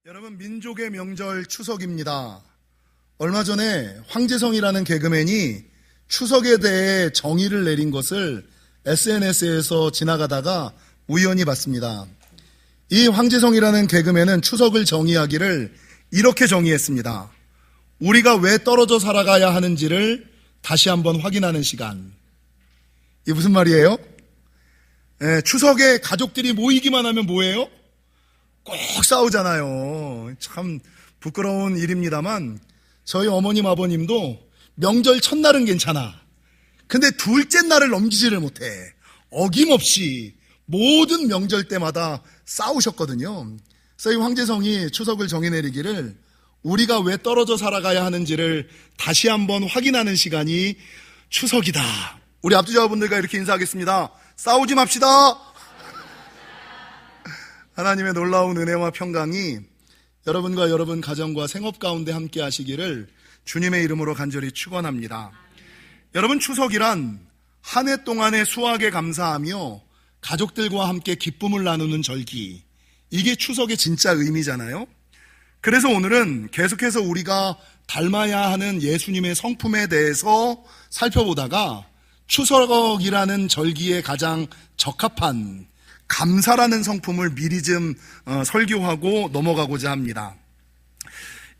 여러분, 민족의 명절 추석입니다. 얼마 전에 황재성이라는 개그맨이 추석에 대해 정의를 내린 것을 SNS에서 지나가다가 우연히 봤습니다. 이 황재성이라는 개그맨은 추석을 정의하기를 이렇게 정의했습니다. 우리가 왜 떨어져 살아가야 하는지를 다시 한번 확인하는 시간. 이게 무슨 말이에요? 추석에 가족들이 모이기만 하면 뭐예요? 꼭 싸우잖아요. 참 부끄러운 일입니다만 저희 어머님 아버님도 명절 첫날은 괜찮아. 근데 둘째 날을 넘기지를 못해. 어김없이 모든 명절 때마다 싸우셨거든요. 그래서 이 황재성이 추석을 정의내리기를 우리가 왜 떨어져 살아가야 하는지를 다시 한번 확인하는 시간이 추석이다. 우리 압주자분들과 이렇게 인사하겠습니다. 싸우지 맙시다. 하나님의 놀라운 은혜와 평강이 여러분과 여러분 가정과 생업 가운데 함께 하시기를 주님의 이름으로 간절히 축원합니다. 여러분, 추석이란 한 해 동안의 수확에 감사하며 가족들과 함께 기쁨을 나누는 절기, 이게 추석의 진짜 의미잖아요. 그래서 오늘은 계속해서 우리가 닮아야 하는 예수님의 성품에 대해서 살펴보다가 추석이라는 절기에 가장 적합한 감사라는 성품을 미리 좀 설교하고 넘어가고자 합니다.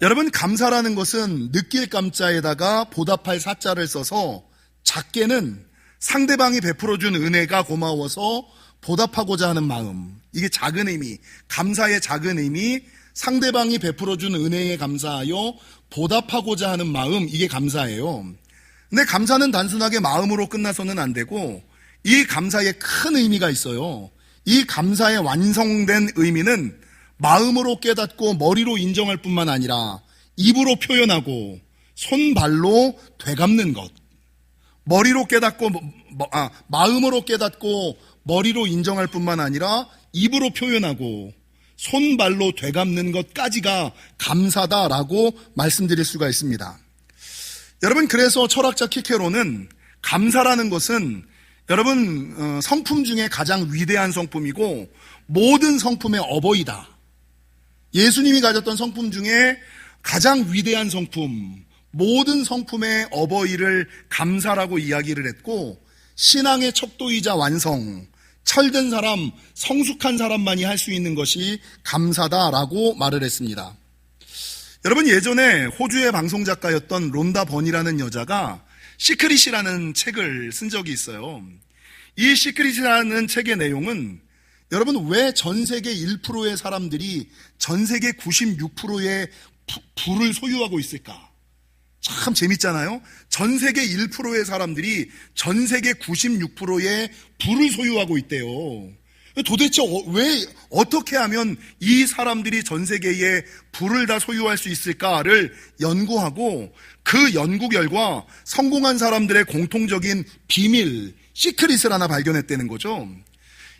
여러분, 감사라는 것은 느낄 감자에다가 보답할 사자를 써서 작게는 상대방이 베풀어준 은혜가 고마워서 보답하고자 하는 마음, 이게 작은 의미, 감사의 작은 의미, 상대방이 베풀어준 은혜에 감사하여 보답하고자 하는 마음, 이게 감사예요. 근데 감사는 단순하게 마음으로 끝나서는 안 되고 이 감사에 큰 의미가 있어요. 이 감사의 완성된 의미는 마음으로 깨닫고 머리로 인정할 뿐만 아니라 입으로 표현하고 손발로 되갚는 것. 머리로 깨닫고 마음으로 깨닫고 머리로 인정할 뿐만 아니라 입으로 표현하고 손발로 되갚는 것까지가 감사다라고 말씀드릴 수가 있습니다. 여러분, 그래서 철학자 키케로는 감사라는 것은 여러분, 성품 중에 가장 위대한 성품이고 모든 성품의 어버이다. 예수님이 가졌던 성품 중에 가장 위대한 성품, 모든 성품의 어버이를 감사라고 이야기를 했고, 신앙의 척도이자 완성, 철든 사람, 성숙한 사람만이 할 수 있는 것이 감사다라고 말을 했습니다. 여러분, 예전에 호주의 방송작가였던 론다 번이라는 여자가 시크릿이라는 책을 쓴 적이 있어요. 이 시크릿이라는 책의 내용은 여러분, 왜 전 세계 1%의 사람들이 전 세계 96%의 부를 소유하고 있을까? 참 재밌잖아요. 전 세계 1%의 사람들이 전 세계 96%의 부를 소유하고 있대요. 도대체 왜 어떻게 하면 이 사람들이 전 세계의 부를 다 소유할 수 있을까를 연구하고 그 연구 결과 성공한 사람들의 공통적인 비밀, 시크릿을 하나 발견했다는 거죠.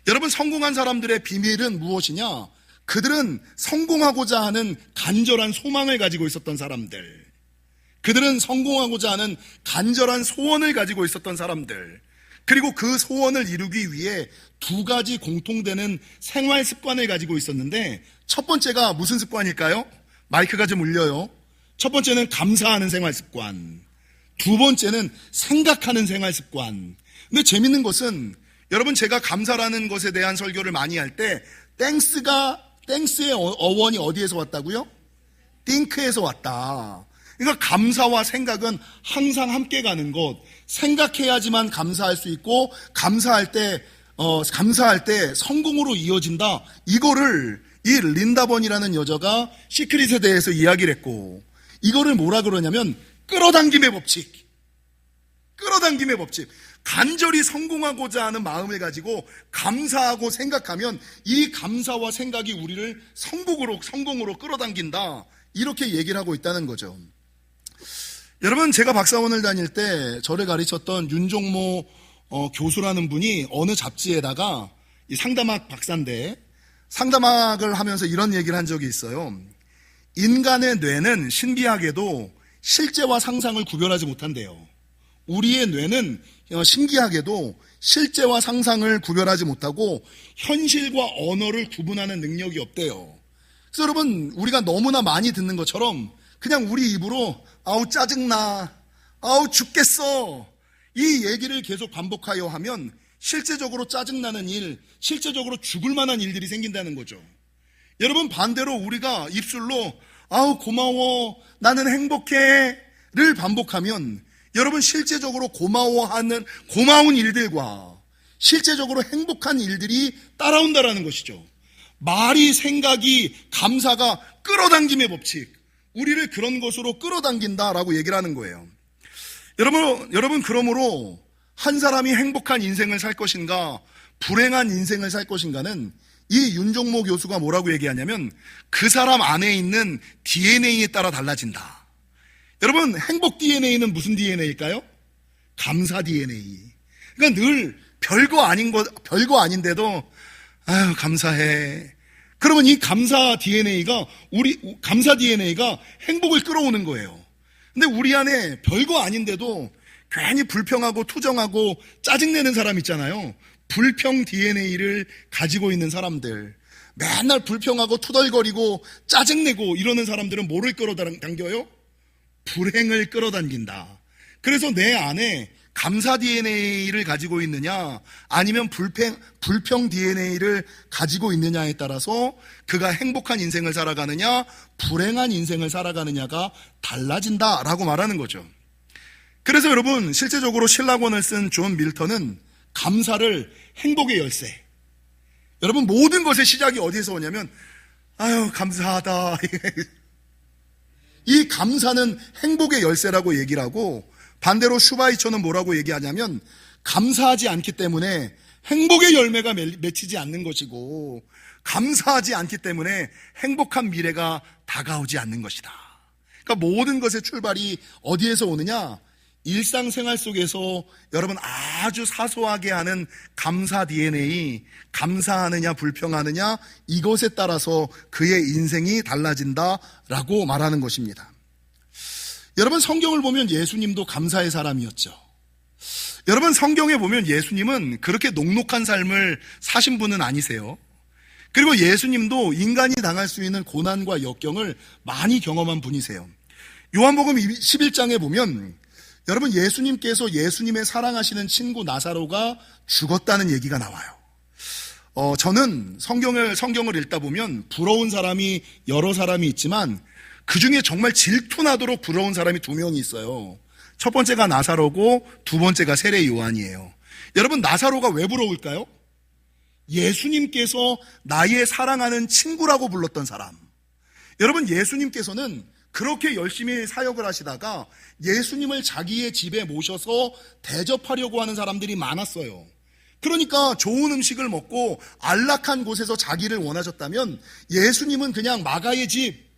여러분, 성공한 사람들의 비밀은 무엇이냐? 그들은 성공하고자 하는 간절한 소망을 가지고 있었던 사람들, 그들은 성공하고자 하는 간절한 소원을 가지고 있었던 사람들, 그리고 그 소원을 이루기 위해 두 가지 공통되는 생활 습관을 가지고 있었는데, 첫 번째가 무슨 습관일까요? 마이크가 좀 울려요. 첫 번째는 감사하는 생활 습관, 두 번째는 생각하는 생활 습관. 근데 재밌는 것은 여러분, 제가 감사라는 것에 대한 설교를 많이 할 때 땡스의 어원이 어디에서 왔다고요? think에서 왔다. 그러니까 감사와 생각은 항상 함께 가는 것. 생각해야지만 감사할 수 있고 감사할 때 성공으로 이어진다. 이거를 이 린다 번이라는 여자가 시크릿에 대해서 이야기를 했고, 이거를 뭐라 그러냐면 끌어당김의 법칙. 끌어당김의 법칙. 간절히 성공하고자 하는 마음을 가지고 감사하고 생각하면 이 감사와 생각이 우리를 성공으로 끌어당긴다. 이렇게 얘기를 하고 있다는 거죠. 여러분, 제가 박사원을 다닐 때 저를 가르쳤던 윤종모 교수라는 분이 어느 잡지에다가 이 상담학 박사인데 상담학을 하면서 이런 얘기를 한 적이 있어요. 인간의 뇌는 신기하게도 실제와 상상을 구별하지 못한대요. 우리의 뇌는 신기하게도 실제와 상상을 구별하지 못하고 현실과 언어를 구분하는 능력이 없대요. 그래서 여러분, 우리가 너무나 많이 듣는 것처럼 그냥 우리 입으로 아우 짜증나, 아우 죽겠어, 이 얘기를 계속 반복하여 하면 실제적으로 짜증나는 일, 실제적으로 죽을 만한 일들이 생긴다는 거죠. 여러분, 반대로 우리가 입술로 아우 고마워, 나는 행복해를 반복하면 여러분, 실제적으로 고마운 일들과 실제적으로 행복한 일들이 따라온다라는 것이죠. 말이, 생각이, 감사가 끌어당김의 법칙, 우리를 그런 것으로 끌어당긴다라고 얘기를 하는 거예요. 여러분, 그러므로 한 사람이 행복한 인생을 살 것인가, 불행한 인생을 살 것인가는 이 윤종모 교수가 뭐라고 얘기하냐면 그 사람 안에 있는 DNA에 따라 달라진다. 여러분, 행복 DNA는 무슨 DNA일까요? 감사 DNA. 그러니까 늘 별거 아닌데도 아유 감사해. 그러면 이 감사 DNA가 행복을 끌어오는 거예요. 근데 우리 안에 별거 아닌데도 괜히 불평하고 투정하고 짜증내는 사람 있잖아요. 불평 DNA를 가지고 있는 사람들, 맨날 불평하고 투덜거리고 짜증내고 이러는 사람들은 뭐를 끌어당겨요? 불행을 끌어당긴다. 그래서 내 안에 감사 DNA를 가지고 있느냐 아니면 불평 DNA를 가지고 있느냐에 따라서 그가 행복한 인생을 살아가느냐 불행한 인생을 살아가느냐가 달라진다라고 말하는 거죠. 그래서 여러분, 실제적으로 신라권을 쓴 존 밀턴은 감사를 행복의 열쇠, 여러분 모든 것의 시작이 어디에서 오냐면 아유 감사하다 이 감사는 행복의 열쇠라고 얘기를 하고, 반대로 슈바이처는 뭐라고 얘기하냐면 감사하지 않기 때문에 행복의 열매가 맺히지 않는 것이고, 감사하지 않기 때문에 행복한 미래가 다가오지 않는 것이다. 그러니까 모든 것의 출발이 어디에서 오느냐? 일상생활 속에서 여러분 아주 사소하게 하는 감사 DNA, 감사하느냐 불평하느냐, 이것에 따라서 그의 인생이 달라진다라고 말하는 것입니다. 여러분, 성경을 보면 예수님도 감사의 사람이었죠. 여러분, 성경에 보면 예수님은 그렇게 녹록한 삶을 사신 분은 아니세요. 그리고 예수님도 인간이 당할 수 있는 고난과 역경을 많이 경험한 분이세요. 요한복음 11장에 보면 여러분, 예수님께서 예수님의 사랑하시는 친구 나사로가 죽었다는 얘기가 나와요. 저는 성경을 읽다 보면 부러운 사람이 여러 사람이 있지만 그 중에 정말 질투나도록 부러운 사람이 2명이 있어요. 첫 번째가 나사로고 두 번째가 세례 요한이에요. 여러분, 나사로가 왜 부러울까요? 예수님께서 나의 사랑하는 친구라고 불렀던 사람. 여러분, 예수님께서는 그렇게 열심히 사역을 하시다가 예수님을 자기의 집에 모셔서 대접하려고 하는 사람들이 많았어요. 그러니까 좋은 음식을 먹고 안락한 곳에서 자기를 원하셨다면 예수님은 그냥 마가의 집,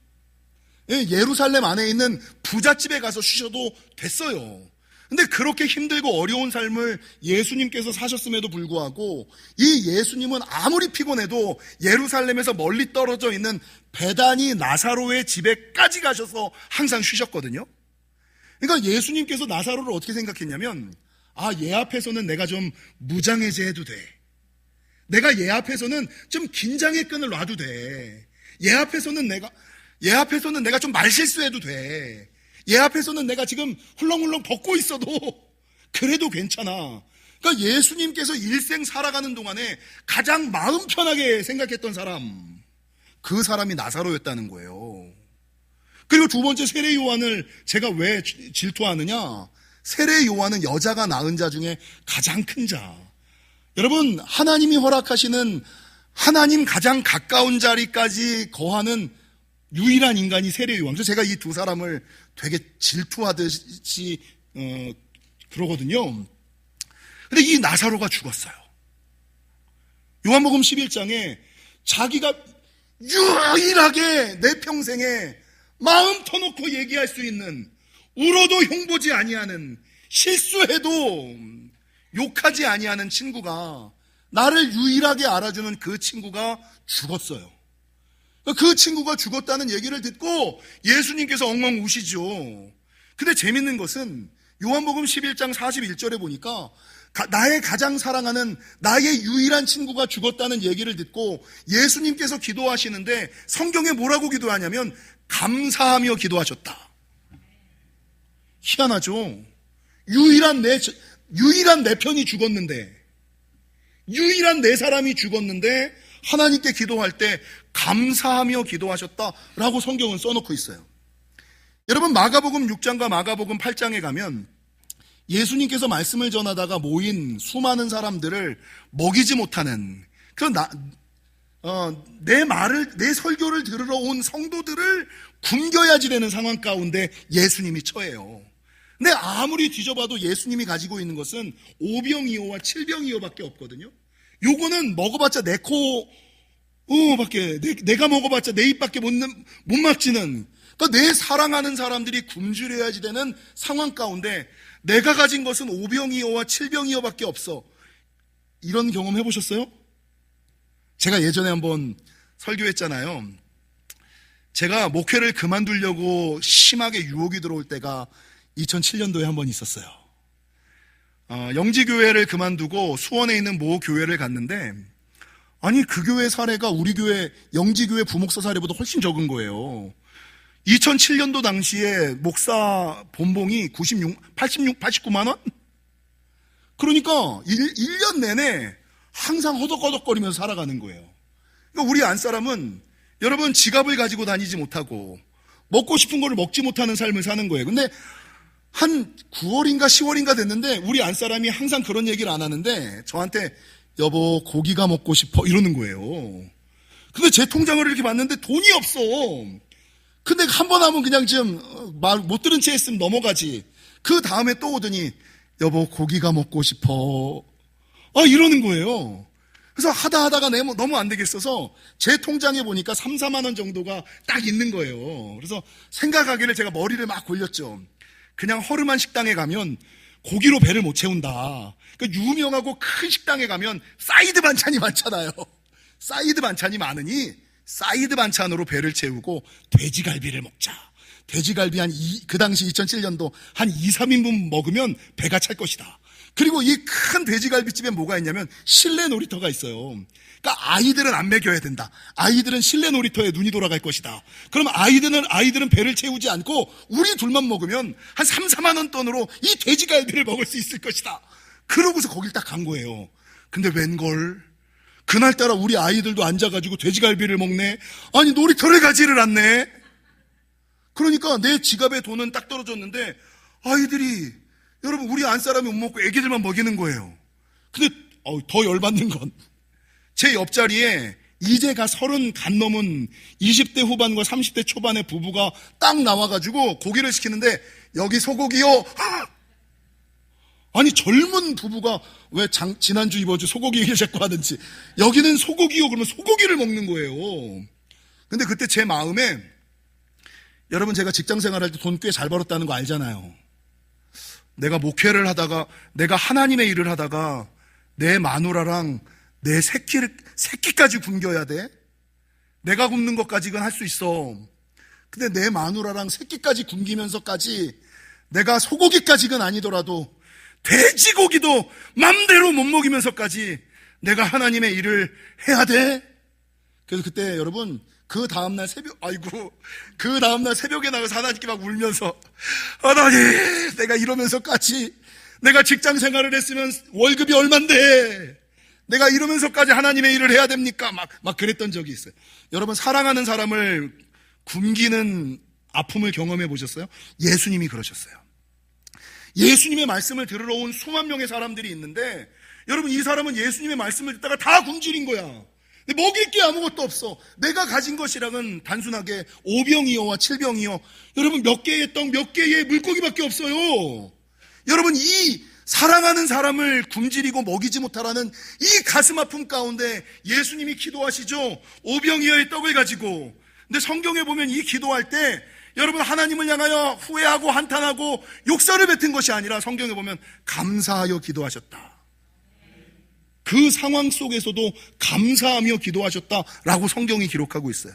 예루살렘 안에 있는 부잣집에 가서 쉬셔도 됐어요. 근데 그렇게 힘들고 어려운 삶을 예수님께서 사셨음에도 불구하고 이 예수님은 아무리 피곤해도 예루살렘에서 멀리 떨어져 있는 베다니 나사로의 집에까지 가셔서 항상 쉬셨거든요. 그러니까 예수님께서 나사로를 어떻게 생각했냐면, 얘 앞에서는 내가 좀 무장해제해도 돼. 내가 얘 앞에서는 좀 긴장의 끈을 놔도 돼. 얘 앞에서는 내가 좀 말실수해도 돼. 얘 앞에서는 내가 지금 훌렁훌렁 벗고 있어도 그래도 괜찮아. 그러니까 예수님께서 일생 살아가는 동안에 가장 마음 편하게 생각했던 사람, 그 사람이 나사로였다는 거예요. 그리고 두 번째, 세례 요한을 제가 왜 질투하느냐? 세례 요한은 여자가 낳은 자 중에 가장 큰 자. 여러분, 하나님이 허락하시는 하나님 가장 가까운 자리까지 거하는 유일한 인간이 세례 요한. 그래서 제가 이 두 사람을 되게 질투하듯이 그러거든요. 근데 이 나사로가 죽었어요. 요한복음 11장에 자기가 유일하게 내 평생에 마음 터놓고 얘기할 수 있는, 울어도 흉보지 아니하는, 실수해도 욕하지 아니하는 친구가, 나를 유일하게 알아주는 그 친구가 죽었어요. 그 친구가 죽었다는 얘기를 듣고 예수님께서 엉엉 우시죠. 근데 재밌는 것은 요한복음 11장 41절에 보니까 나의 가장 사랑하는 나의 유일한 친구가 죽었다는 얘기를 듣고 예수님께서 기도하시는데 성경에 뭐라고 기도하냐면 감사하며 기도하셨다. 희한하죠? 유일한 내 편이 죽었는데, 유일한 내 사람이 죽었는데 하나님께 기도할 때 감사하며 기도하셨다라고 성경은 써놓고 있어요. 여러분, 마가복음 6장과 마가복음 8장에 가면 예수님께서 말씀을 전하다가 모인 수많은 사람들을 먹이지 못하는, 내 설교를 들으러 온 성도들을 굶겨야지 되는 상황 가운데 예수님이 처해요. 근데 아무리 뒤져봐도 예수님이 가지고 있는 것은 오병이어와 칠병이어밖에 없거든요. 요거는 먹어봤자 내 내가 먹어봤자 내 입밖에 못 막지는, 그러니까 내 사랑하는 사람들이 굶주려야지 되는 상황 가운데 내가 가진 것은 오병이어와 칠병이어밖에 없어. 이런 경험 해보셨어요? 제가 예전에 한번 설교했잖아요. 제가 목회를 그만두려고 심하게 유혹이 들어올 때가 2007년도에 한번 있었어요. 영지교회를 그만두고 수원에 있는 모 교회를 갔는데, 아니 그 교회 사례가 우리 교회 영지교회 부목사 사례보다 훨씬 적은 거예요. 2007년도 당시에 목사 본봉이 89만 원? 그러니까 1년 내내 항상 허덕허덕거리면서 살아가는 거예요. 그러니까 우리 안사람은 여러분 지갑을 가지고 다니지 못하고 먹고 싶은 거를 먹지 못하는 삶을 사는 거예요. 근데 한 9월인가 10월인가 됐는데 우리 안사람이 항상 그런 얘기를 안 하는데 저한테 여보 고기가 먹고 싶어 이러는 거예요. 근데 제 통장을 이렇게 봤는데 돈이 없어. 근데 한 번 하면 그냥 좀 말 못 들은 채 했으면 넘어가지. 그 다음에 또 오더니 여보 고기가 먹고 싶어 이러는 거예요. 그래서 하다가 너무 안 되겠어서 제 통장에 보니까 3, 4만 원 정도가 딱 있는 거예요. 그래서 생각하기를 제가 머리를 막 굴렸죠. 그냥 허름한 식당에 가면 고기로 배를 못 채운다. 그러니까 유명하고 큰 식당에 가면 사이드 반찬이 많잖아요. 사이드 반찬이 많으니 사이드 반찬으로 배를 채우고 돼지갈비를 먹자. 돼지갈비 그 당시 2007년도 한 2, 3인분 먹으면 배가 찰 것이다. 그리고 이 큰 돼지갈비집에 뭐가 있냐면 실내 놀이터가 있어요. 그러니까 아이들은 안 먹여야 된다. 아이들은 실내 놀이터에 눈이 돌아갈 것이다. 그럼 아이들은 배를 채우지 않고 우리 둘만 먹으면 한 3, 4만 원 돈으로 이 돼지갈비를 먹을 수 있을 것이다. 그러고서 거길 딱 간 거예요. 근데 웬걸 그날따라 우리 아이들도 앉아가지고 돼지갈비를 먹네. 아니 놀이터를 가지를 않네. 그러니까 내 지갑에 돈은 딱 떨어졌는데 아이들이 여러분 우리 안사람이 못 먹고 애기들만 먹이는 거예요. 근데 더 열받는 건 제 옆자리에 이제가 30 간 넘은 20대 후반과 30대 초반의 부부가 딱 나와가지고 고기를 시키는데 여기 소고기요. 아니 젊은 부부가 왜 지난주 이번주 소고기 얘기를 자꾸 하든지 여기는 소고기요 그러면 소고기를 먹는 거예요. 근데 그때 제 마음에 여러분 제가 직장 생활할 때 돈 꽤 잘 벌었다는 거 알잖아요. 내가 목회를 하다가 내가 하나님의 일을 하다가 내 마누라랑 내 새끼까지 굶겨야 돼? 내가 굶는 것까지는 할 수 있어. 근데 내 마누라랑 새끼까지 굶기면서까지 내가 소고기까지는 아니더라도 돼지고기도 맘대로 못 먹이면서까지 내가 하나님의 일을 해야 돼? 그래서 그때 여러분 그 다음날 새벽에 나가서 하나님께 막 울면서 하나님 내가 이러면서까지 내가 직장 생활을 했으면 월급이 얼만데 내가 이러면서까지 하나님의 일을 해야 됩니까? 막 그랬던 적이 있어요. 여러분 사랑하는 사람을 굶기는 아픔을 경험해 보셨어요? 예수님이 그러셨어요. 예수님의 말씀을 들으러 온 수만 명의 사람들이 있는데 여러분 이 사람은 예수님의 말씀을 듣다가 다 굶주린 거야. 근데 먹일 게 아무것도 없어. 내가 가진 것이랑은 단순하게 5병이어와 7병이어 여러분 몇 개의 떡 몇 개의 물고기밖에 없어요. 여러분 이 사랑하는 사람을 굶주리고 먹이지 못하라는 이 가슴 아픔 가운데 예수님이 기도하시죠. 5병이어의 떡을 가지고. 근데 성경에 보면 이 기도할 때 여러분 하나님을 향하여 후회하고 한탄하고 욕설을 뱉은 것이 아니라 성경에 보면 감사하여 기도하셨다. 그 상황 속에서도 감사하며 기도하셨다라고 성경이 기록하고 있어요.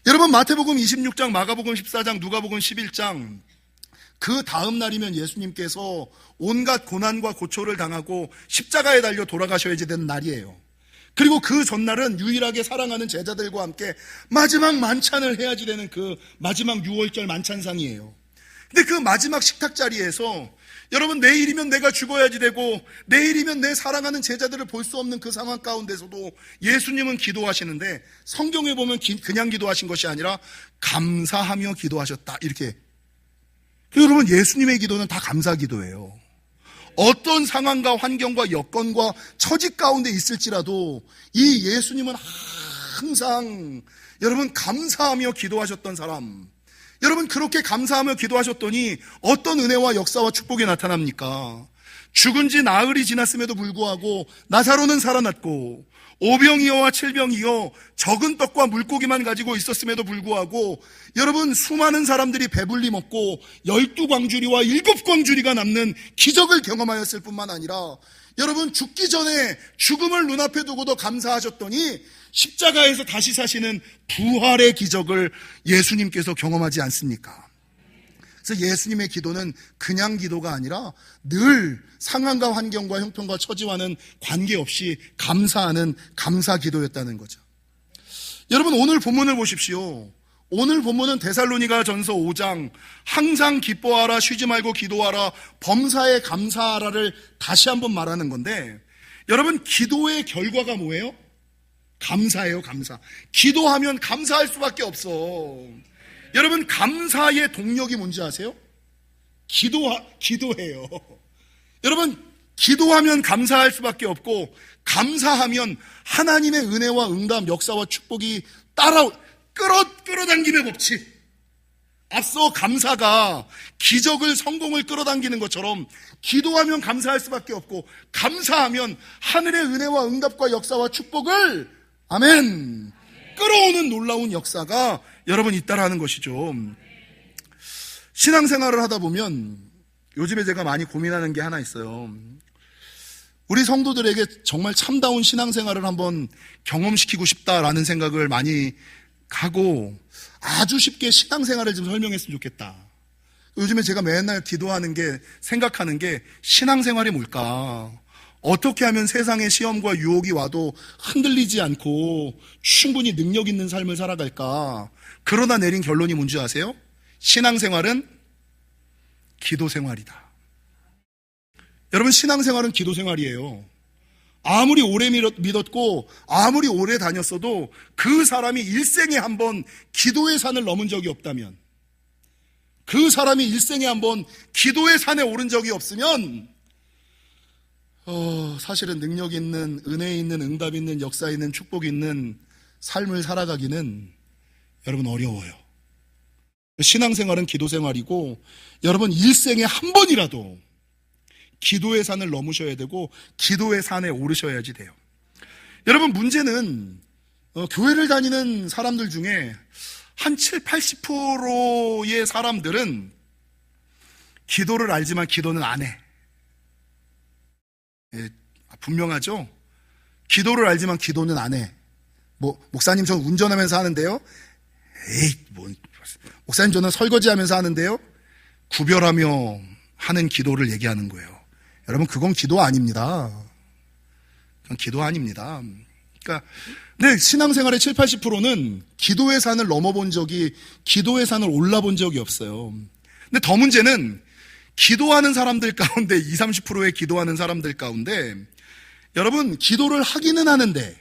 여러분 마태복음 26장, 마가복음 14장, 누가복음 11장 그 다음 날이면 예수님께서 온갖 고난과 고초를 당하고 십자가에 달려 돌아가셔야 되는 날이에요. 그리고 그 전날은 유일하게 사랑하는 제자들과 함께 마지막 만찬을 해야지 되는 그 마지막 6월절 만찬상이에요. 근데 그 마지막 식탁 자리에서 여러분, 내일이면 내가 죽어야지 되고 내일이면 내 사랑하는 제자들을 볼 수 없는 그 상황 가운데서도 예수님은 기도하시는데, 성경에 보면 그냥 기도하신 것이 아니라 감사하며 기도하셨다, 이렇게. 여러분, 예수님의 기도는 다 감사 기도예요. 어떤 상황과 환경과 여건과 처지 가운데 있을지라도 이 예수님은 항상 여러분 감사하며 기도하셨던 사람. 여러분, 그렇게 감사하며 기도하셨더니 어떤 은혜와 역사와 축복이 나타납니까? 죽은 지 나흘이 지났음에도 불구하고 나사로는 살아났고, 오병이어와 칠병이어 적은 떡과 물고기만 가지고 있었음에도 불구하고 여러분, 수많은 사람들이 배불리 먹고 12광주리와 7광주리가 남는 기적을 경험하였을 뿐만 아니라, 여러분, 죽기 전에 죽음을 눈앞에 두고도 감사하셨더니 십자가에서 다시 사시는 부활의 기적을 예수님께서 경험하지 않습니까? 그래서 예수님의 기도는 그냥 기도가 아니라 늘 상황과 환경과 형편과 처지와는 관계없이 감사하는 감사 기도였다는 거죠. 여러분, 오늘 본문을 보십시오. 오늘 본문은 데살로니가 전서 5장 항상 기뻐하라, 쉬지 말고 기도하라, 범사에 감사하라를 다시 한번 말하는 건데, 여러분, 기도의 결과가 뭐예요? 감사예요. 감사. 기도하면 감사할 수밖에 없어. 여러분, 감사의 동력이 뭔지 아세요? 기도해요. 여러분, 기도하면 감사할 수밖에 없고, 감사하면 하나님의 은혜와 응답, 역사와 축복이 끌어당김의 법칙. 앞서 감사가 기적을, 성공을 끌어당기는 것처럼 기도하면 감사할 수밖에 없고, 감사하면 하늘의 은혜와 응답과 역사와 축복을, 아멘, 끌어오는 놀라운 역사가 여러분 있다라는 것이죠. 신앙생활을 하다 보면 요즘에 제가 많이 고민하는 게 하나 있어요. 우리 성도들에게 정말 참다운 신앙생활을 한번 경험시키고 싶다라는 생각을 많이 하고, 아주 쉽게 신앙생활을 좀 설명했으면 좋겠다. 요즘에 제가 맨날 기도하는 게, 생각하는 게, 신앙생활이 뭘까? 어떻게 하면 세상의 시험과 유혹이 와도 흔들리지 않고 충분히 능력 있는 삶을 살아갈까? 그러다 내린 결론이 뭔지 아세요? 신앙생활은 기도생활이다. 여러분, 신앙생활은 기도생활이에요. 아무리 오래 믿었고 아무리 오래 다녔어도 그 사람이 일생에 한번 기도의 산을 넘은 적이 없다면, 그 사람이 일생에 한번 기도의 산에 오른 적이 없으면 사실은 능력 있는, 은혜 있는, 응답 있는, 역사 있는, 축복 있는 삶을 살아가기는 여러분 어려워요. 신앙생활은 기도생활이고, 여러분 일생에 한 번이라도 기도의 산을 넘으셔야 되고 기도의 산에 오르셔야지 돼요. 여러분, 문제는 교회를 다니는 사람들 중에 한 70-80%의 사람들은 기도를 알지만 기도는 안 해. 분명하죠? 기도를 알지만 기도는 안 해. 목사님, 저 운전하면서 하는데요. 목사님, 저는 설거지하면서 하는데요. 구별하며 하는 기도를 얘기하는 거예요. 여러분, 그건 기도 아닙니다. 그건 기도 아닙니다. 그러니까, 네, 신앙생활의 70-80%는 기도의 산을 넘어본 적이, 기도의 산을 올라본 적이 없어요. 근데 더 문제는 기도하는 사람들 가운데, 20-30%의 기도하는 사람들 가운데, 여러분, 기도를 하기는 하는데,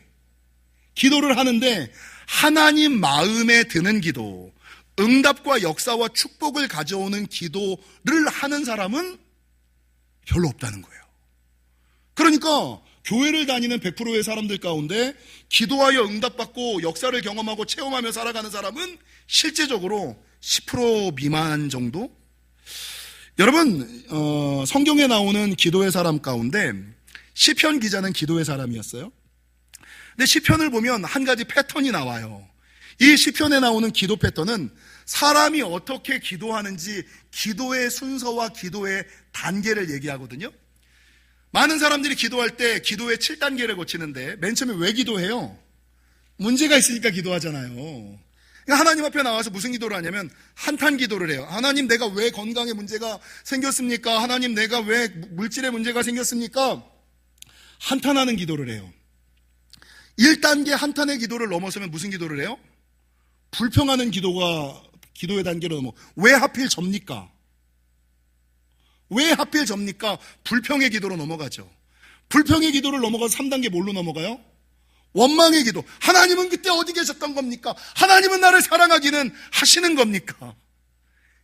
하나님 마음에 드는 기도, 응답과 역사와 축복을 가져오는 기도를 하는 사람은 별로 없다는 거예요. 그러니까 교회를 다니는 100%의 사람들 가운데 기도하여 응답받고 역사를 경험하고 체험하며 살아가는 사람은 실제적으로 10% 미만 정도? 여러분, 성경에 나오는 기도의 사람 가운데 시편 기자는 기도의 사람이었어요. 근데 시편을 보면 한 가지 패턴이 나와요. 이 시편에 나오는 기도 패턴은 사람이 어떻게 기도하는지 기도의 순서와 기도의 단계를 얘기하거든요. 많은 사람들이 기도할 때 기도의 7단계를 거치는데, 맨 처음에 왜 기도해요? 문제가 있으니까 기도하잖아요. 하나님 앞에 나와서 무슨 기도를 하냐면 한탄 기도를 해요. 하나님, 내가 왜 건강에 문제가 생겼습니까? 하나님, 내가 왜 물질에 문제가 생겼습니까? 한탄하는 기도를 해요. 1단계 한탄의 기도를 넘어서면 무슨 기도를 해요? 불평하는 기도의 단계로 넘어. 왜 하필 접니까? 왜 하필 접니까? 불평의 기도로 넘어가죠. 불평의 기도를 넘어가서 3단계 뭘로 넘어가요? 원망의 기도. 하나님은 그때 어디 계셨던 겁니까? 하나님은 나를 사랑하기는 하시는 겁니까?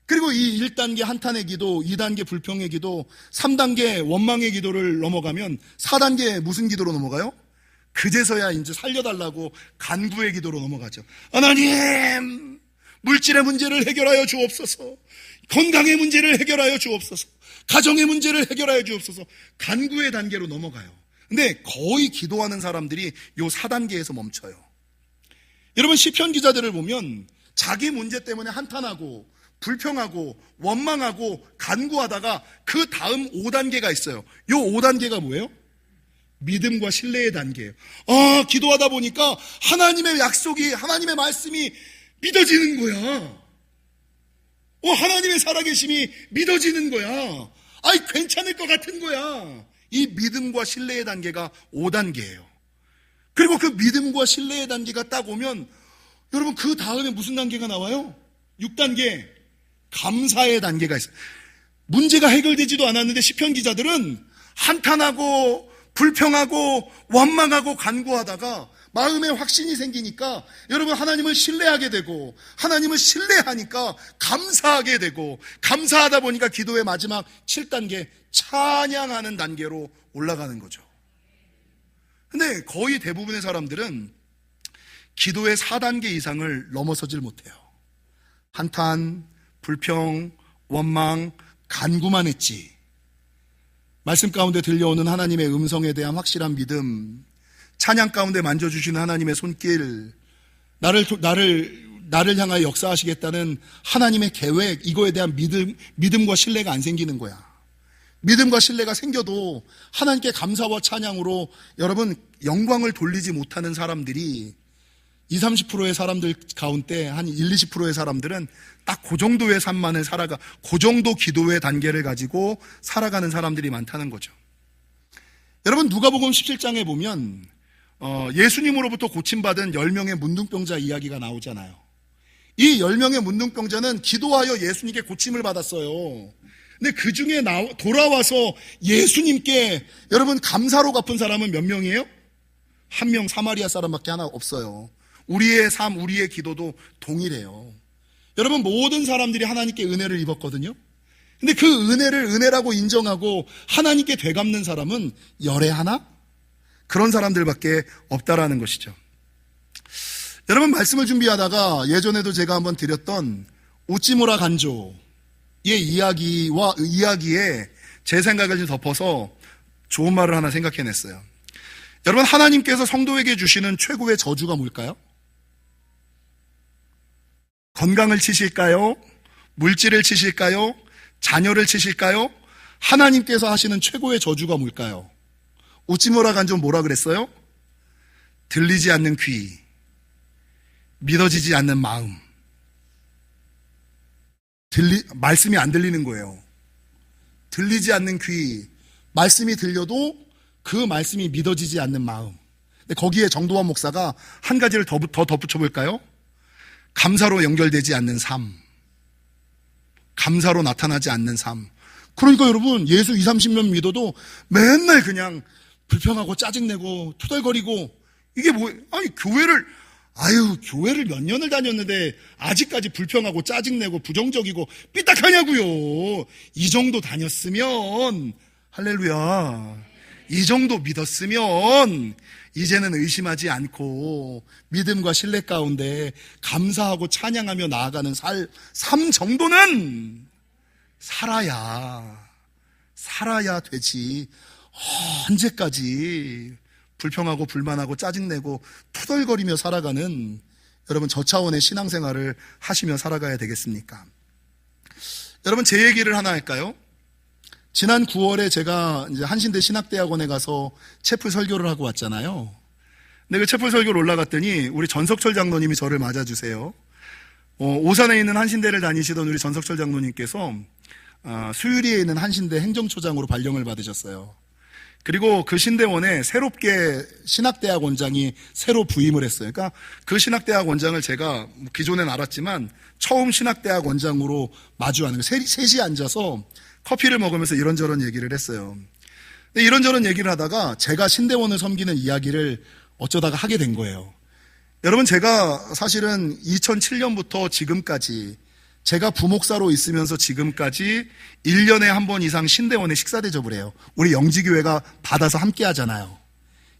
그리고 이 1단계 한탄의 기도, 2단계 불평의 기도, 3단계 원망의 기도를 넘어가면 4단계 무슨 기도로 넘어가요? 그제서야 이제 살려달라고 간구의 기도로 넘어가죠. 하나님, 물질의 문제를 해결하여 주옵소서. 건강의 문제를 해결하여 주옵소서. 가정의 문제를 해결하여 주옵소서. 간구의 단계로 넘어가요. 근데 거의 기도하는 사람들이 요 4단계에서 멈춰요. 여러분, 시편 기자들을 보면 자기 문제 때문에 한탄하고 불평하고 원망하고 간구하다가 그 다음 5단계가 있어요. 요 5단계가 뭐예요? 믿음과 신뢰의 단계예요. 기도하다 보니까 하나님의 약속이, 하나님의 말씀이 믿어지는 거야. 하나님의 살아계심이 믿어지는 거야. 괜찮을 것 같은 거야. 이 믿음과 신뢰의 단계가 5단계예요. 그리고 그 믿음과 신뢰의 단계가 딱 오면 여러분, 그 다음에 무슨 단계가 나와요? 6단계, 감사의 단계가 있어요. 문제가 해결되지도 않았는데 시편 기자들은 한탄하고 불평하고 원망하고 간구하다가 마음에 확신이 생기니까 여러분, 하나님을 신뢰하게 되고 하나님을 신뢰하니까 감사하게 되고, 감사하다 보니까 기도의 마지막 7단계 찬양하는 단계로 올라가는 거죠. 근데 거의 대부분의 사람들은 기도의 4단계 이상을 넘어서질 못해요. 한탄, 불평, 원망, 간구만 했지. 말씀 가운데 들려오는 하나님의 음성에 대한 확실한 믿음, 찬양 가운데 만져주시는 하나님의 손길, 나를 향하여 역사하시겠다는 하나님의 계획, 이거에 대한 믿음과 신뢰가 안 생기는 거야. 믿음과 신뢰가 생겨도 하나님께 감사와 찬양으로 여러분 영광을 돌리지 못하는 사람들이 20, 30%의 사람들 가운데 한 1, 20%의 사람들은 딱 그 정도의 삶만을 그 정도 기도의 단계를 가지고 살아가는 사람들이 많다는 거죠. 여러분, 누가복음 17장에 보면 예수님으로부터 고침받은 10명의 문둥병자 이야기가 나오잖아요. 이 10명의 문둥병자는 기도하여 예수님께 고침을 받았어요. 근데 그 중에 돌아와서 예수님께 여러분 감사로 갚은 사람은 몇 명이에요? 한 명, 사마리아 사람밖에 하나 없어요. 우리의 삶, 우리의 기도도 동일해요. 여러분, 모든 사람들이 하나님께 은혜를 입었거든요. 근데 그 은혜를 은혜라고 인정하고 하나님께 되갚는 사람은 열에 하나? 그런 사람들밖에 없다라는 것이죠. 여러분, 말씀을 준비하다가 예전에도 제가 한번 드렸던 우찌무라 간조의 이야기에 제 생각을 좀 덮어서 좋은 말을 하나 생각해냈어요. 여러분, 하나님께서 성도에게 주시는 최고의 저주가 뭘까요? 건강을 치실까요? 물질을 치실까요? 자녀를 치실까요? 하나님께서 하시는 최고의 저주가 뭘까요? 우찌무라 간조 뭐라 그랬어요? 들리지 않는 귀, 믿어지지 않는 마음. 말씀이 안 들리는 거예요. 들리지 않는 귀, 말씀이 들려도 그 말씀이 믿어지지 않는 마음. 근데 거기에 정도환 목사가 한 가지를 더 덧붙여 볼까요? 감사로 연결되지 않는 삶, 감사로 나타나지 않는 삶. 그러니까 여러분, 예수 20, 30년 믿어도 맨날 그냥 불평하고 짜증내고 투덜거리고, 이게 교회를 몇 년을 다녔는데 아직까지 불평하고 짜증내고 부정적이고 삐딱하냐고요. 이 정도 다녔으면, 할렐루야, 이 정도 믿었으면 이제는 의심하지 않고 믿음과 신뢰 가운데 감사하고 찬양하며 나아가는 삶 정도는 살아야 되지. 언제까지 불평하고 불만하고 짜증내고 투덜거리며 살아가는 여러분, 저 차원의 신앙생활을 하시며 살아가야 되겠습니까? 여러분, 제 얘기를 하나 할까요? 지난 9월에 제가 이제 한신대 신학대학원에 가서 채플 설교를 하고 왔잖아요. 근데 그 채플 설교를 올라갔더니 우리 전석철 장로님이 저를 맞아주세요. 오산에 있는 한신대를 다니시던 우리 전석철 장로님께서 수유리에 있는 한신대 행정처장으로 발령을 받으셨어요. 그리고 그 신대원에 새롭게 신학대학 원장이 새로 부임을 했어요. 그러니까 그 신학대학 원장을 제가 기존엔 알았지만 처음 신학대학 원장으로 마주하는 거예요. 셋이 앉아서 커피를 먹으면서 이런저런 얘기를 했어요. 근데 이런저런 얘기를 하다가 제가 신대원을 섬기는 이야기를 어쩌다가 하게 된 거예요. 여러분, 제가 사실은 2007년부터 지금까지 제가 부목사로 있으면서 지금까지 1년에 한 번 이상 신대원에 식사 대접을 해요. 우리 영지교회가 받아서 함께 하잖아요.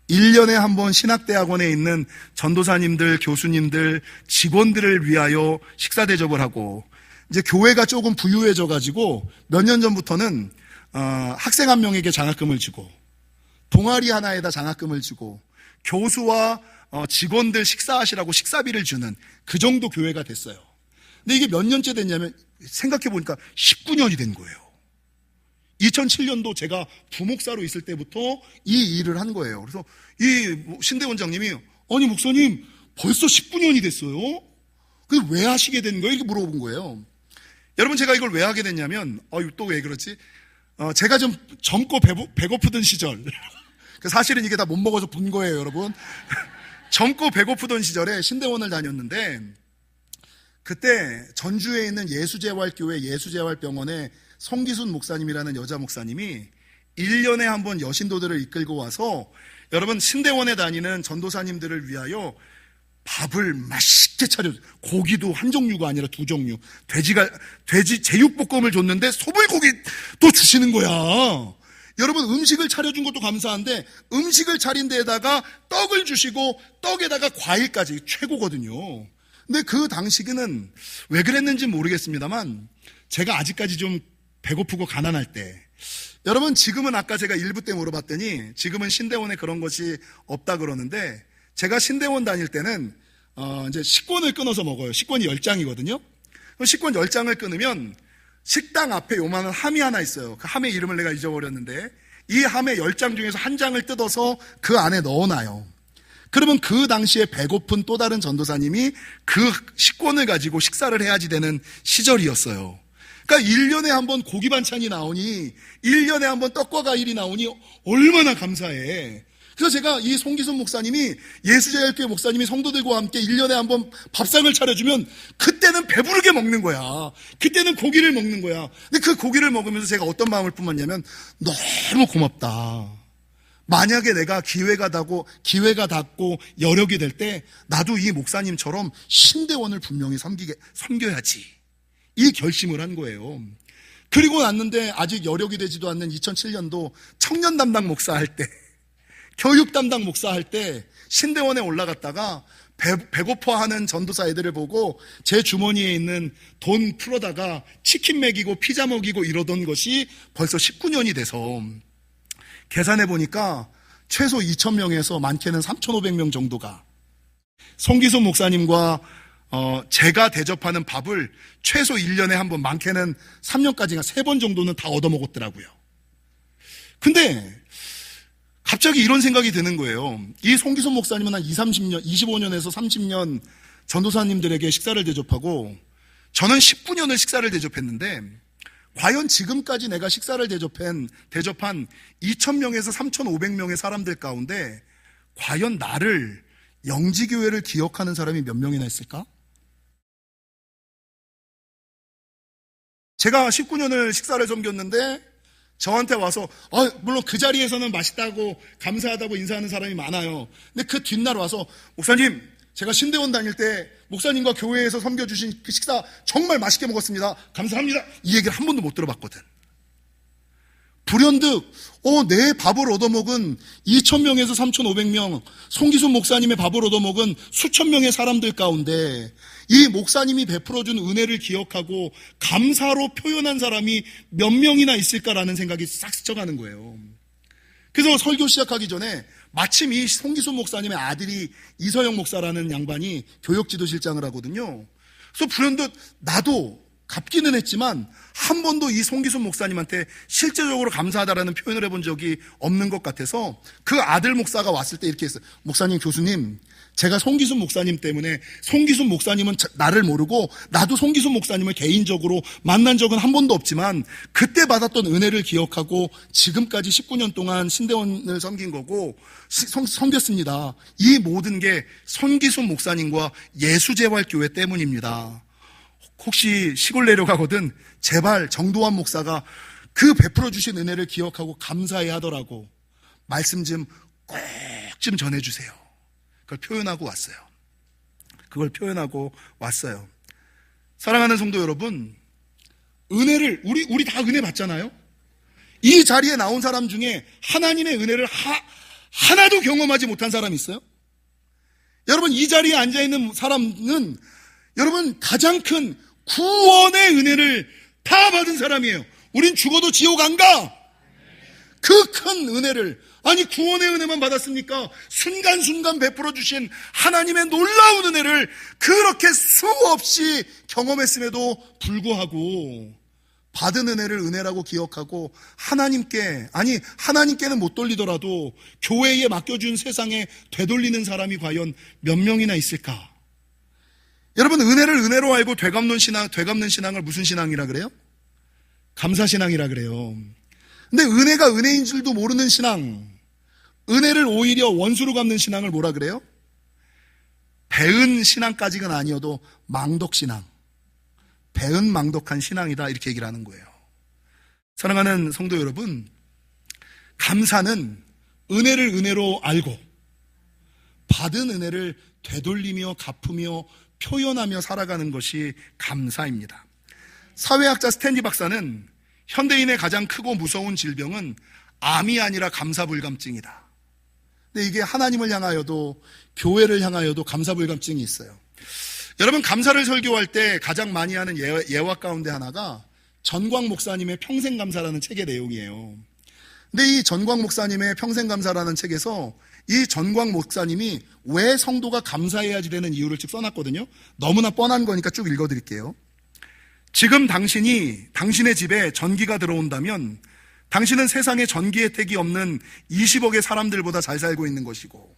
1년에 한 번 신학대학원에 있는 전도사님들, 교수님들, 직원들을 위하여 식사 대접을 하고, 이제 교회가 조금 부유해져 가지고 몇 년 전부터는 학생 한 명에게 장학금을 주고, 동아리 하나에다 장학금을 주고, 교수와 직원들 식사하시라고 식사비를 주는 그 정도 교회가 됐어요. 근데 이게 몇 년째 됐냐면 생각해 보니까 19년이 된 거예요. 2007년도 제가 부목사로 있을 때부터 이 일을 한 거예요. 그래서 이 신대 원장님이 아니 목사님 벌써 19년이 됐어요? 근데 왜 하시게 된 거예요? 이렇게 물어본 거예요. 여러분, 제가 이걸 왜 하게 됐냐면 또 왜 그렇지? 제가 좀 젊고 배고프던 시절 사실은 이게 다 못 먹어서 분 거예요, 여러분. 젊고 배고프던 시절에 신대원을 다녔는데 그때 전주에 있는 예수재활교회 예수재활병원에 성기순 목사님이라는 여자 목사님이 1년에 한 번 여신도들을 이끌고 와서 여러분 신대원에 다니는 전도사님들을 위하여 밥을 맛있게 차려줘요. 고기도 한 종류가 아니라 두 종류. 돼지 제육볶음을 줬는데 소불고기도 주시는 거야. 여러분, 음식을 차려준 것도 감사한데 음식을 차린 데에다가 떡을 주시고 떡에다가 과일까지 최고거든요. 근데 그 당시에는 왜 그랬는지 모르겠습니다만 제가 아직까지 좀 배고프고 가난할 때, 여러분 지금은 아까 제가 일부 때 물어봤더니 지금은 신대원에 그런 것이 없다 그러는데 제가 신대원 다닐 때는 이제 식권을 끊어서 먹어요. 식권이 10장이거든요. 식권 10장을 끊으면 식당 앞에 요만한 함이 하나 있어요. 그 함의 이름을 내가 잊어버렸는데 이 함의 10장 중에서 한 장을 뜯어서 그 안에 넣어놔요. 그러면 그 당시에 배고픈 또 다른 전도사님이 그 식권을 가지고 식사를 해야지 되는 시절이었어요. 그러니까 1년에 한 번 고기 반찬이 나오니 1년에 한 번 떡과 과일이 나오니 얼마나 감사해. 그래서 제가 이 송기순 목사님이 예수재활교회 목사님이 성도들과 함께 1년에 한 번 밥상을 차려주면 그때는 배부르게 먹는 거야. 그때는 고기를 먹는 거야. 근데 그 고기를 먹으면서 제가 어떤 마음을 품었냐면 너무 고맙다. 만약에 내가 기회가 닿고 여력이 될 때 나도 이 목사님처럼 신대원을 분명히 섬겨야지. 이 결심을 한 거예요. 그리고 났는데 아직 여력이 되지도 않는 2007년도 청년 담당 목사 할 때, 교육 담당 목사 할 때 신대원에 올라갔다가 배고파하는 전도사 애들을 보고 제 주머니에 있는 돈 풀어다가 치킨 먹이고 피자 먹이고 이러던 것이 벌써 19년이 돼서 계산해 보니까 최소 2,000명에서 많게는 3,500명 정도가 송기순 목사님과 제가 대접하는 밥을 최소 1년에 한 번, 많게는 3년까지가 3번 정도는 다 얻어먹었더라고요. 근데 갑자기 이런 생각이 드는 거예요. 이 송기순 목사님은 한 25년에서 30년 전도사님들에게 식사를 대접하고 저는 19년을 식사를 대접했는데 과연 지금까지 내가 식사를 대접한 2,000명에서 3,500명의 사람들 가운데 과연 나를 영지교회를 기억하는 사람이 몇 명이나 있을까? 제가 19년을 식사를 섬겼는데 저한테 와서 물론 그 자리에서는 맛있다고 감사하다고 인사하는 사람이 많아요. 근데 그 뒷날 와서 목사님 제가 신대원 다닐 때 목사님과 교회에서 섬겨주신 그 식사 정말 맛있게 먹었습니다. 감사합니다. 이 얘기를 한 번도 못 들어봤거든. 불현듯 내 밥을 얻어먹은 2,000명에서 3,500명, 송기순 목사님의 밥을 얻어먹은 수천 명의 사람들 가운데 이 목사님이 베풀어준 은혜를 기억하고 감사로 표현한 사람이 몇 명이나 있을까라는 생각이 싹 스쳐가는 거예요. 그래서 설교 시작하기 전에 마침 이 송기순 목사님의 아들이 이서영 목사라는 양반이 교역지도실장을 하거든요. 그래서 불현듯 나도 갚기는 했지만 한 번도 이 송기순 목사님한테 실제적으로 감사하다라는 표현을 해본 적이 없는 것 같아서 그 아들 목사가 왔을 때 이렇게 했어요. 목사님, 교수님, 제가 송기순 목사님 때문에, 송기순 목사님은 나를 모르고 나도 송기순 목사님을 개인적으로 만난 적은 한 번도 없지만 그때 받았던 은혜를 기억하고 지금까지 19년 동안 신대원을 섬긴 거고 섬겼습니다. 이 모든 게 송기순 목사님과 예수재활교회 때문입니다. 혹시 시골 내려가거든 제발 정도환 목사가 그 베풀어 주신 은혜를 기억하고 감사해 하더라고. 말씀 좀 꼭 좀 전해주세요. 그걸 표현하고 왔어요. 사랑하는 성도 여러분, 은혜를 우리 다 은혜 받잖아요. 이 자리에 나온 사람 중에 하나님의 은혜를 하나도 경험하지 못한 사람이 있어요? 여러분, 이 자리에 앉아있는 사람은 여러분 가장 큰 구원의 은혜를 다 받은 사람이에요. 우린 죽어도 지옥 안 가. 그 큰 은혜를, 아니 구원의 은혜만 받았습니까? 순간순간 베풀어 주신 하나님의 놀라운 은혜를 그렇게 수없이 경험했음에도 불구하고 받은 은혜를 은혜라고 기억하고 하나님께는 못 돌리더라도 교회에 맡겨준 세상에 되돌리는 사람이 과연 몇 명이나 있을까? 여러분, 은혜를 은혜로 알고 되갚는 신앙을 무슨 신앙이라 그래요? 감사신앙이라 그래요. 근데 은혜가 은혜인 줄도 모르는 신앙, 은혜를 오히려 원수로 갚는 신앙을 뭐라 그래요? 배은 신앙까지는 아니어도 망덕신앙, 배은 망덕한 신앙이다, 이렇게 얘기를 하는 거예요. 사랑하는 성도 여러분, 감사는 은혜를 은혜로 알고 받은 은혜를 되돌리며 갚으며 표현하며 살아가는 것이 감사입니다. 사회학자 스탠리 박사는 현대인의 가장 크고 무서운 질병은 암이 아니라 감사불감증이다. 근데 이게 하나님을 향하여도 교회를 향하여도 감사불감증이 있어요. 여러분, 감사를 설교할 때 가장 많이 하는 예화 가운데 하나가 전광 목사님의 평생감사라는 책의 내용이에요. 근데 이 전광 목사님의 평생감사라는 책에서 이 전광 목사님이 왜 성도가 감사해야지 되는 이유를 쭉 써놨거든요. 너무나 뻔한 거니까 쭉 읽어드릴게요. 지금 당신의 집에 전기가 들어온다면 당신은 세상에 전기 혜택이 없는 20억의 사람들보다 잘 살고 있는 것이고,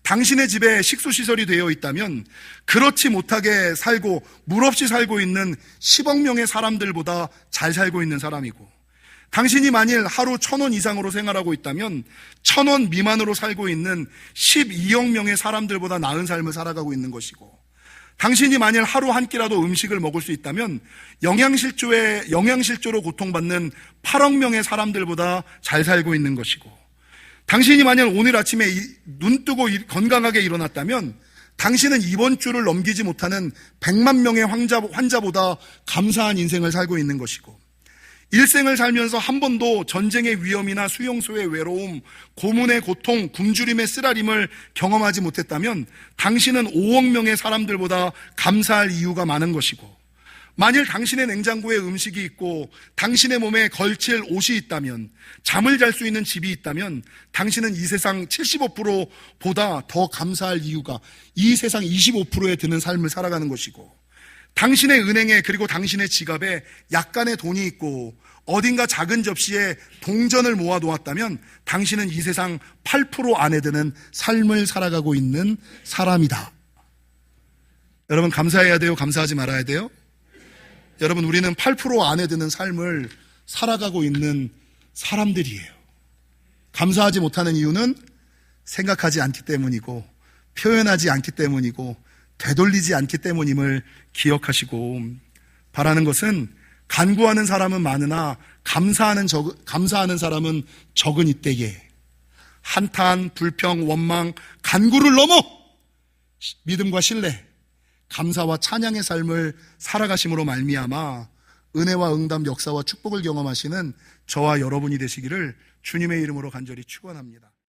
당신의 집에 식수시설이 되어 있다면 그렇지 못하게 살고 물 없이 살고 있는 10억 명의 사람들보다 잘 살고 있는 사람이고, 당신이 만일 하루 1,000원 이상으로 생활하고 있다면 1,000원 미만으로 살고 있는 12억 명의 사람들보다 나은 삶을 살아가고 있는 것이고, 당신이 만일 하루 한 끼라도 음식을 먹을 수 있다면 영양실조로 고통받는 8억 명의 사람들보다 잘 살고 있는 것이고, 당신이 만일 오늘 아침에 눈 뜨고 건강하게 일어났다면 당신은 이번 주를 넘기지 못하는 100만 명의 환자보다 감사한 인생을 살고 있는 것이고, 일생을 살면서 한 번도 전쟁의 위험이나 수용소의 외로움, 고문의 고통, 굶주림의 쓰라림을 경험하지 못했다면 당신은 5억 명의 사람들보다 감사할 이유가 많은 것이고, 만일 당신의 냉장고에 음식이 있고 당신의 몸에 걸칠 옷이 있다면, 잠을 잘 수 있는 집이 있다면 당신은 이 세상 75%보다 더 감사할 이유가 이 세상 25%에 드는 삶을 살아가는 것이고, 당신의 은행에 그리고 당신의 지갑에 약간의 돈이 있고 어딘가 작은 접시에 동전을 모아 놓았다면 당신은 이 세상 8% 안에 드는 삶을 살아가고 있는 사람이다. 여러분, 감사해야 돼요? 감사하지 말아야 돼요? 여러분, 우리는 8% 안에 드는 삶을 살아가고 있는 사람들이에요. 감사하지 못하는 이유는 생각하지 않기 때문이고 표현하지 않기 때문이고 되돌리지 않기 때문임을 기억하시고, 바라는 것은 간구하는 사람은 많으나 감사하는 사람은 적은 이때에 한탄, 불평, 원망, 간구를 넘어 믿음과 신뢰, 감사와 찬양의 삶을 살아가심으로 말미암아 은혜와 응답, 역사와 축복을 경험하시는 저와 여러분이 되시기를 주님의 이름으로 간절히 축원합니다.